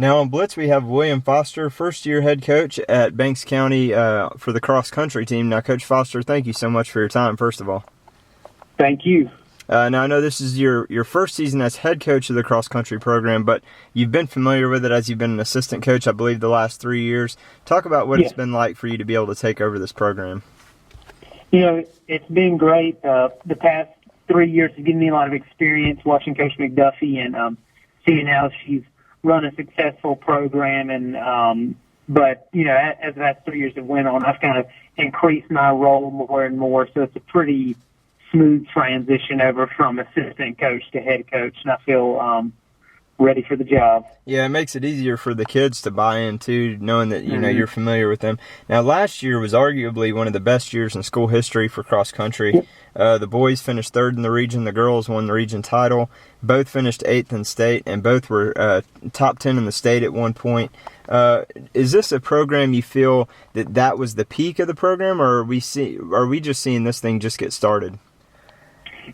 Now on Blitz, we have William Foster, first-year head coach at Banks County for the cross-country team. Now, Coach Foster, thank you so much for your time, first of all. Thank you. Now, I know this is your first season as head coach of the cross-country program, but you've been familiar with it as you've been an assistant coach, I believe, the last 3 years. Talk about what it's been like for you to be able to take over this program. You know, it's been great. The past 3 years have given me a lot of experience watching Coach McDuffie and seeing how she's run a successful program. And but, you know, as the last 3 years have went on, I've kind of increased my role more and more. So it's a pretty smooth transition over from assistant coach to head coach, and I feel ready for the job. Yeah, it makes it easier for the kids to buy in too, knowing that you know you're familiar with them. Now, last year was arguably one of the best years in school history for cross country. The boys finished third in the region. The girls won the region title. Both finished 8th in state, and both were top 10 in the state at one point. Is this a program you feel that was the peak of the program, or are we just seeing this thing just get started?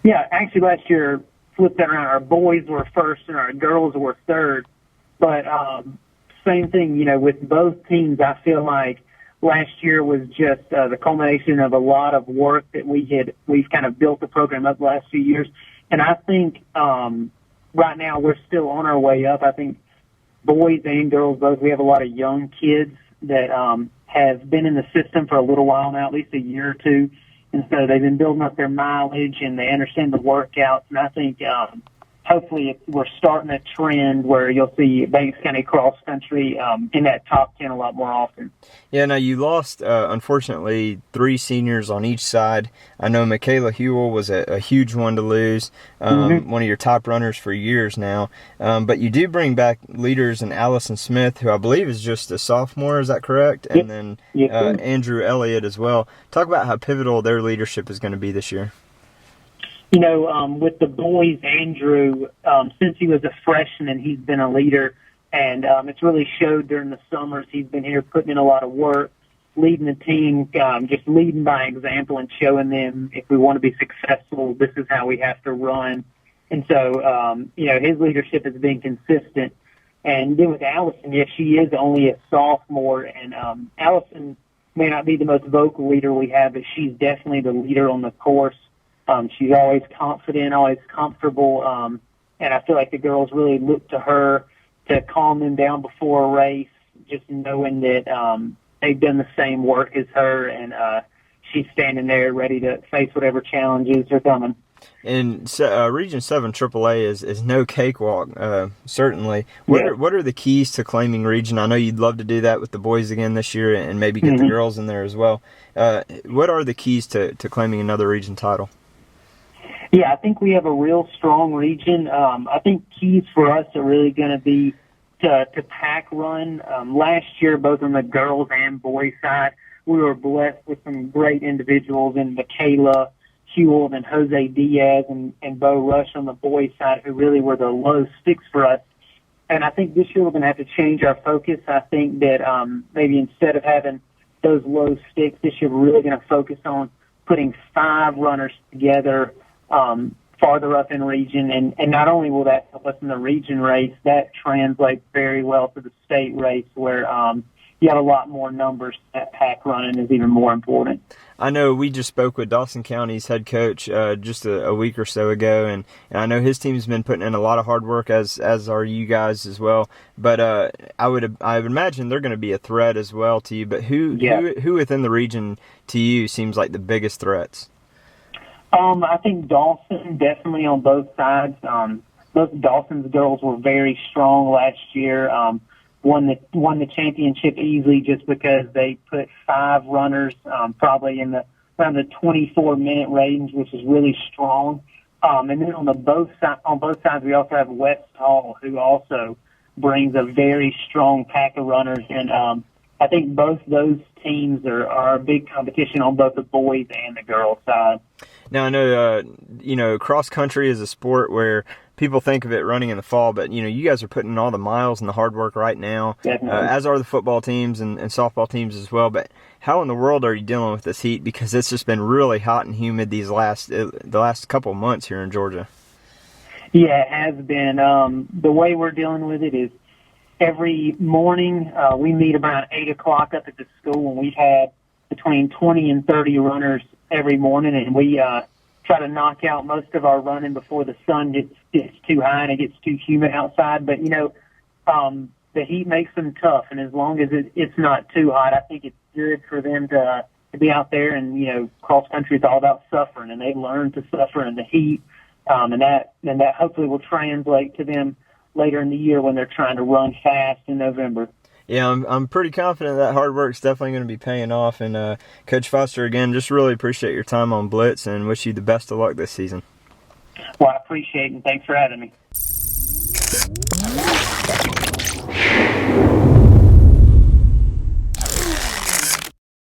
Yeah, actually last year flipped that around. Our boys were first and our girls were third. But same thing, you know, with both teams, I feel like last year was just the culmination of a lot of work that we've kind of built the program up the last few years. And I think right now we're still on our way up. I think boys and girls both, we have a lot of young kids that have been in the system for a little while now, at least a year or two. And so they've been building up their mileage and they understand the workouts. And I think hopefully we're starting a trend where you'll see Banks County cross country in that top 10 a lot more often. Yeah, now you lost, unfortunately, 3 seniors on each side. I know Makayla Hewell was a huge one to lose, one of your top runners for years now. But you do bring back leaders in Allison Smith, who I believe is just a sophomore, is that correct? Yep. And then Yep. Andrew Elliot as well. Talk about how pivotal their leadership is going to be this year. You know, with the boys, Andrew, since he was a freshman, he's been a leader, and it's really showed during the summers. He's been here putting in a lot of work, leading the team, just leading by example and showing them if we want to be successful, this is how we have to run. And so, you know, his leadership has been consistent. And then with Allison, yes, she is only a sophomore, and Allison may not be the most vocal leader we have, but she's definitely the leader on the course. She's always confident, always comfortable, and I feel like the girls really look to her to calm them down before a race, just knowing that they've done the same work as her, and she's standing there ready to face whatever challenges are coming. And Region 7 AAA is no cakewalk, certainly. What are the keys to claiming region? I know you'd love to do that with the boys again this year and maybe get the girls in there as well. What are the keys to claiming another region title? Yeah, I think we have a real strong region. I think keys for us are really going to be to pack run. Last year, both on the girls and boys side, we were blessed with some great individuals in Makayla Hewell and Jose Diaz and Bo Rush on the boys side, who really were the low sticks for us. And I think this year we're going to have to change our focus. I think that maybe instead of having those low sticks, this year we're really going to focus on putting 5 runners together farther up in region, and not only will that help us in the region race, that translates very well to the state race where you have a lot more numbers. That pack running is even more important. I know we just spoke with Dawson County's head coach just a week or so ago, and I know his team's been putting in a lot of hard work, as are you guys as well. But I would imagine they're going to be a threat as well to you. But who within the region to you seems like the biggest threats? I think Dawson, definitely on both sides. Both Dawson's girls were very strong last year. Won the championship easily just because they put 5 runners, probably around the 24-minute range, which is really strong. And then on both sides, we also have West Hall, who also brings a very strong pack of runners. And I think both those teams are a big competition on both the boys and the girls side. Now, I know, cross country is a sport where people think of it running in the fall, but, you guys are putting in all the miles and the hard work right now, as are the football teams and softball teams as well. But how in the world are you dealing with this heat? Because it's just been really hot and humid the last couple of months here in Georgia. Yeah, it has been. The way we're dealing with it is every morning we meet around 8 o'clock up at the school, and we've had between 20 and 30 runners every morning, and we try to knock out most of our running before the sun gets too high and it gets too humid outside. But, the heat makes them tough, and as long as it's not too hot, I think it's good for them to be out there. And, cross country is all about suffering, and they learn to suffer in the heat, and that hopefully will translate to them later in the year when they're trying to run fast in November. Yeah, I'm pretty confident that hard work's definitely going to be paying off. And Coach Foster, again, just really appreciate your time on Blitz and wish you the best of luck this season. Well, I appreciate it, and thanks for having me.